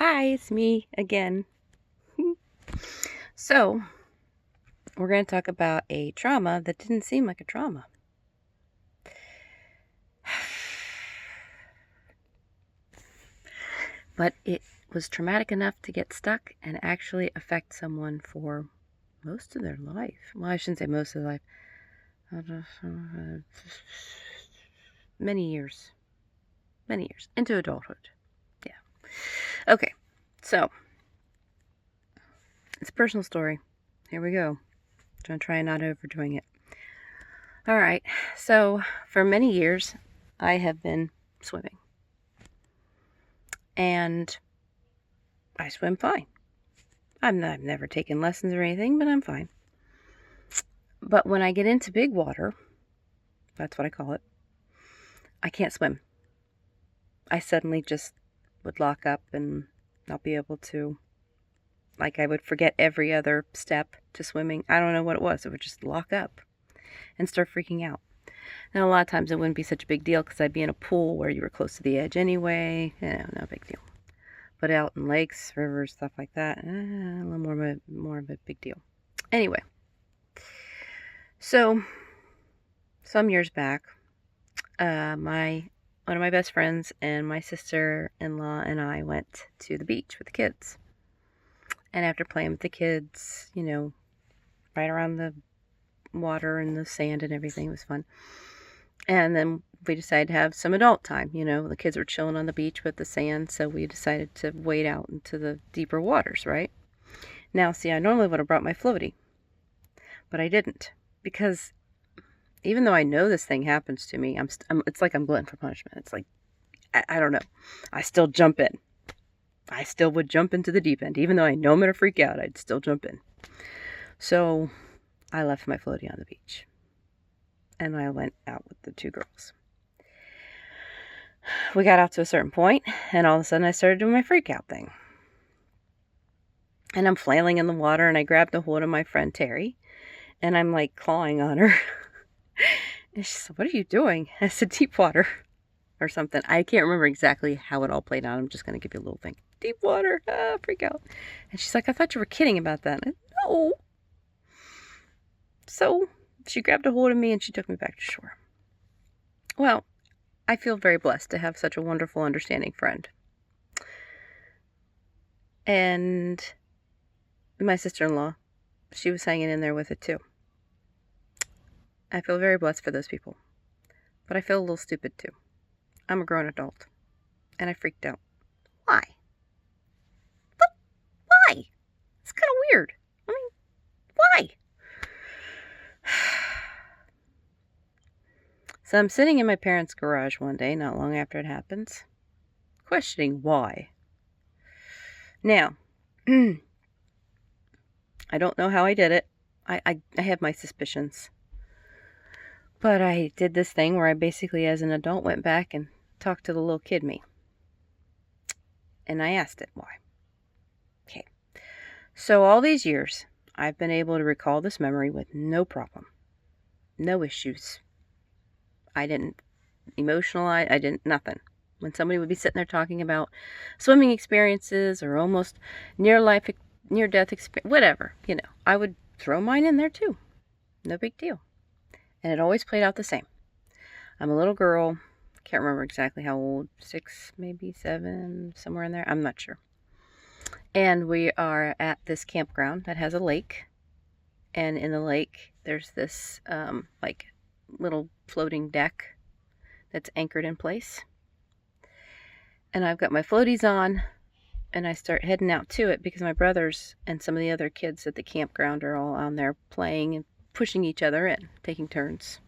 Hi, it's me again. So, we're going to talk about a trauma that didn't seem like a trauma. But it was traumatic enough to get stuck and actually affect someone for most of their life. Well, I shouldn't say most of their life. Many years. Into adulthood. Yeah. Okay, so, it's a personal story. Here we go. I'm going to try not overdoing it. All right, so for many years, I have been swimming. And I swim fine. I've never taken lessons or anything, but I'm fine. But when I get into big water, that's what I call it, I can't swim. I suddenly just would lock up and not be able to, like I would forget every other step to swimming. I don't know what it was. It would just lock up and start freaking out. And a lot of times it wouldn't be such a big deal because I'd be in a pool where you were close to the edge anyway. No big deal. But out in lakes, rivers, stuff like that, a little more of a big deal. Anyway, so some years back, one of my best friends and my sister-in-law and I went to the beach with the kids. And after playing with the kids, right around the water and the sand and everything, it was fun. And then we decided to have some adult time. The kids were chilling on the beach with the sand, so we decided to wade out into the deeper waters, right? Now, see, I normally would have brought my floaty, but I didn't, because even though I know this thing happens to me, it's like I'm glutton for punishment. It's like, I don't know. I still jump in. I still would jump into the deep end. Even though I know I'm going to freak out, I'd still jump in. So I left my floaty on the beach. And I went out with the two girls. We got out to a certain point, and all of a sudden I started doing my freak out thing. And I'm flailing in the water, and I grabbed a hold of my friend Terry, and I'm like clawing on her. And she said, "What are you doing?" I said, "Deep water," or something. I can't remember exactly how it all played out. I'm just going to give you a little thing. Deep water, freak out. And she's like, "I thought you were kidding about that." And I said, "No." So she grabbed a hold of me and she took me back to shore. Well, I feel very blessed to have such a wonderful, understanding friend. And my sister-in-law, she was hanging in there with it too. I feel very blessed for those people. But I feel a little stupid too. I'm a grown adult. And I freaked out. Why? But why? It's kind of weird. I mean, why? So I'm sitting in my parents' garage one day, not long after it happens, questioning why. Now, I don't know how I did it. I have my suspicions. But I did this thing where I basically, as an adult, went back and talked to the little kid me. And I asked it why. Okay. So all these years, I've been able to recall this memory with no problem. No issues. I didn't emotionalize. I didn't, nothing. When somebody would be sitting there talking about swimming experiences or almost near-death experience, whatever, I would throw mine in there too. No big deal. And it always played out the same. I'm a little girl. Can't remember exactly how old. 6, maybe 7, somewhere in there. I'm not sure. And we are at this campground that has a lake. And in the lake, there's this, little floating deck that's anchored in place. And I've got my floaties on, and I start heading out to it because my brothers and some of the other kids at the campground are all on there playing and pushing each other in, taking turns.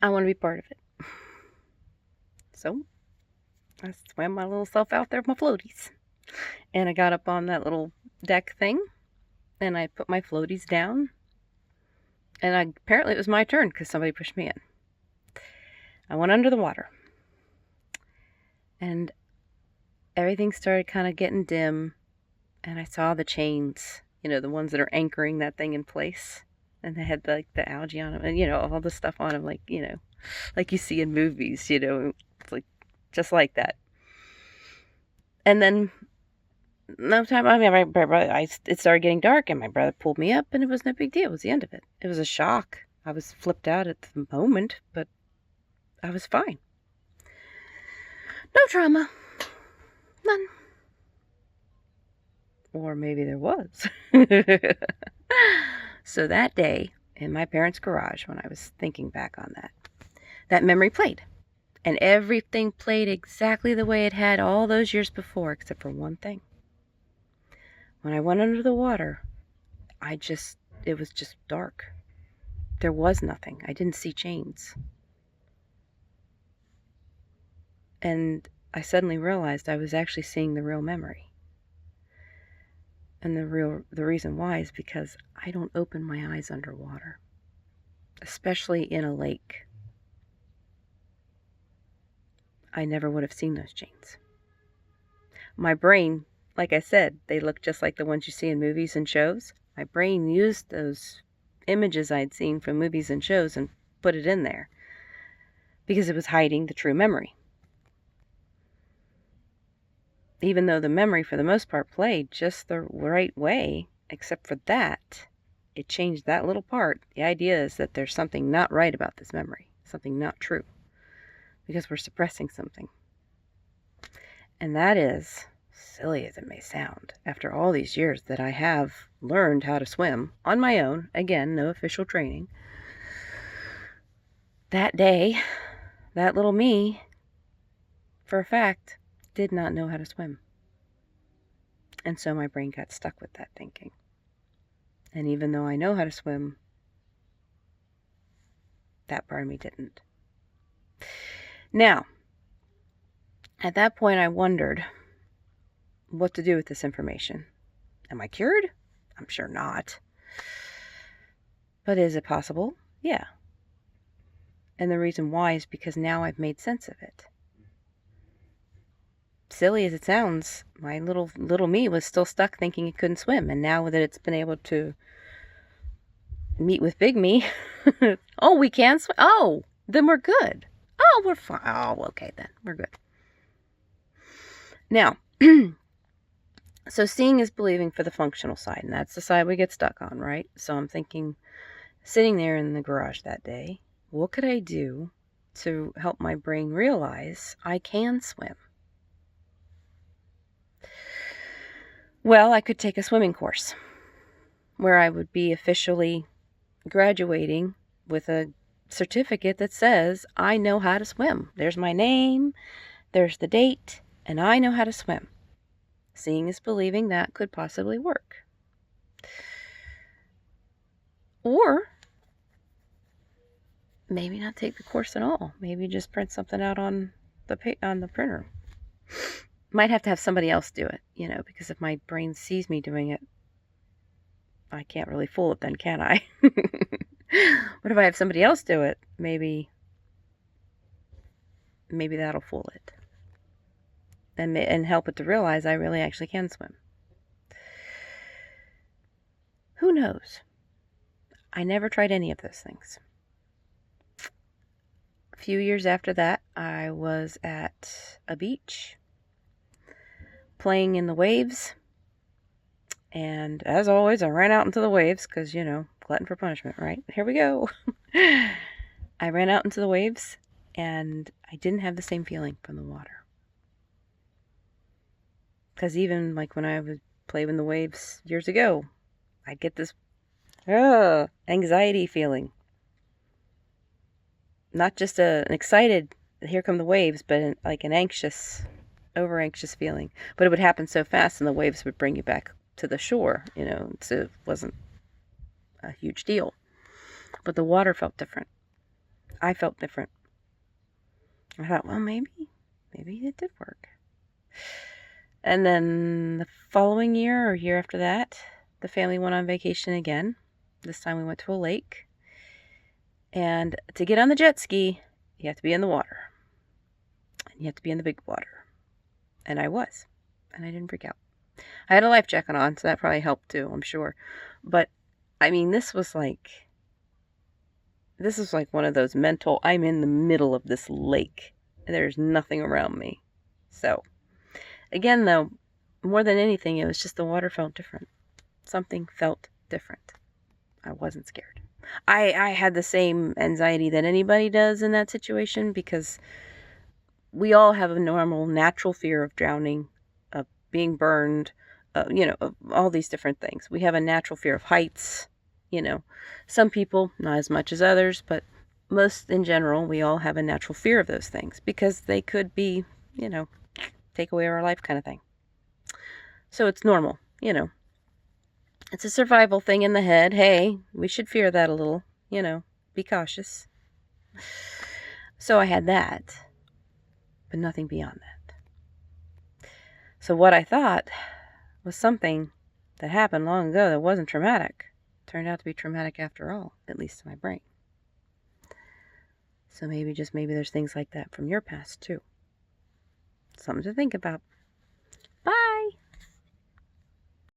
I want to be part of it. So I swam my little self out there with my floaties. And I got up on that little deck thing, and I put my floaties down. And apparently it was my turn because somebody pushed me in. I went under the water. And everything started kind of getting dim. And I saw the chains, the ones that are anchoring that thing in place. And they had the algae on them and, all the stuff on them, like you see in movies, it's like just like that. And then no time. I mean, my brother, it started getting dark, and my brother pulled me up, and it was no big deal. It was the end of it. It was a shock. I was flipped out at the moment, but I was fine. No trauma. None. Or maybe there was. So that day in my parents' garage, when I was thinking back on that memory played. And everything played exactly the way it had all those years before, except for one thing. When I went under the water, it was just dark. There was nothing. I didn't see chains. And I suddenly realized I was actually seeing the real memory. And the reason why is because I don't open my eyes underwater, especially in a lake. I never would have seen those chains. My brain, like I said, they look just like the ones you see in movies and shows. My brain used those images I'd seen from movies and shows and put it in there because it was hiding the true memory. Even though the memory for the most part played just the right way, except for that, it changed that little part. The idea is that there's something not right about this memory, something not true, because we're suppressing something. And that is, silly as it may sound, after all these years that I have learned how to swim on my own, again, no official training, that day, that little me, for a fact, did not know how to swim. And so my brain got stuck with that thinking. And even though I know how to swim, that part of me didn't. Now, at that point, I wondered what to do with this information. Am I cured? I'm sure not. But is it possible? Yeah. And the reason why is because now I've made sense of it. Silly as it sounds, my little me was still stuck thinking it couldn't swim. And now that it's been able to meet with big me, oh, we can swim? Oh, then we're good. Oh, we're fine. Oh, okay then. We're good. Now, so seeing is believing for the functional side, and that's the side we get stuck on, right? So I'm thinking, sitting there in the garage that day, what could I do to help my brain realize I can swim? Well, I could take a swimming course where I would be officially graduating with a certificate that says I know how to swim. There's my name, there's the date, and I know how to swim. Seeing is believing that could possibly work. Or maybe not take the course at all. Maybe just print something out on the printer. Might have to have somebody else do it, because if my brain sees me doing it, I can't really fool it then, can I? But if I have somebody else do it, maybe that'll fool it. And help it to realize I really actually can swim. Who knows? I never tried any of those things. A few years after that, I was at a beach playing in the waves. And as always, I ran out into the waves because, glutton for punishment, right? Here we go. I ran out into the waves and I didn't have the same feeling from the water. Because even like when I would play in the waves years ago, I'd get this anxiety feeling. Not just an excited, here come the waves, but like an anxious, over-anxious feeling. But it would happen so fast and the waves would bring you back to the shore, so it wasn't a huge deal. But the water felt different. I felt different. I thought, well, maybe it did work. And then the following year or year after that, the family went on vacation again. This time we went to a lake. And to get on the jet ski, you have to be in the water. And you have to be in the big water. And I was. And I didn't freak out. I had a life jacket on, so that probably helped too, I'm sure. But, I mean, this was like one of those mental, I'm in the middle of this lake. And there's nothing around me. So, again, though, more than anything, it was just the water felt different. Something felt different. I wasn't scared. I had the same anxiety that anybody does in that situation, because we all have a normal, natural fear of drowning, of being burned, of all these different things. We have a natural fear of heights, Some people, not as much as others, but most in general, we all have a natural fear of those things because they could be, take away our life kind of thing. So it's normal, It's a survival thing in the head. Hey, we should fear that a little, be cautious. So I had that, but nothing beyond that. So what I thought was something that happened long ago that wasn't traumatic turned out to be traumatic after all, at least to my brain. So maybe there's things like that from your past too. Something to think about. Bye!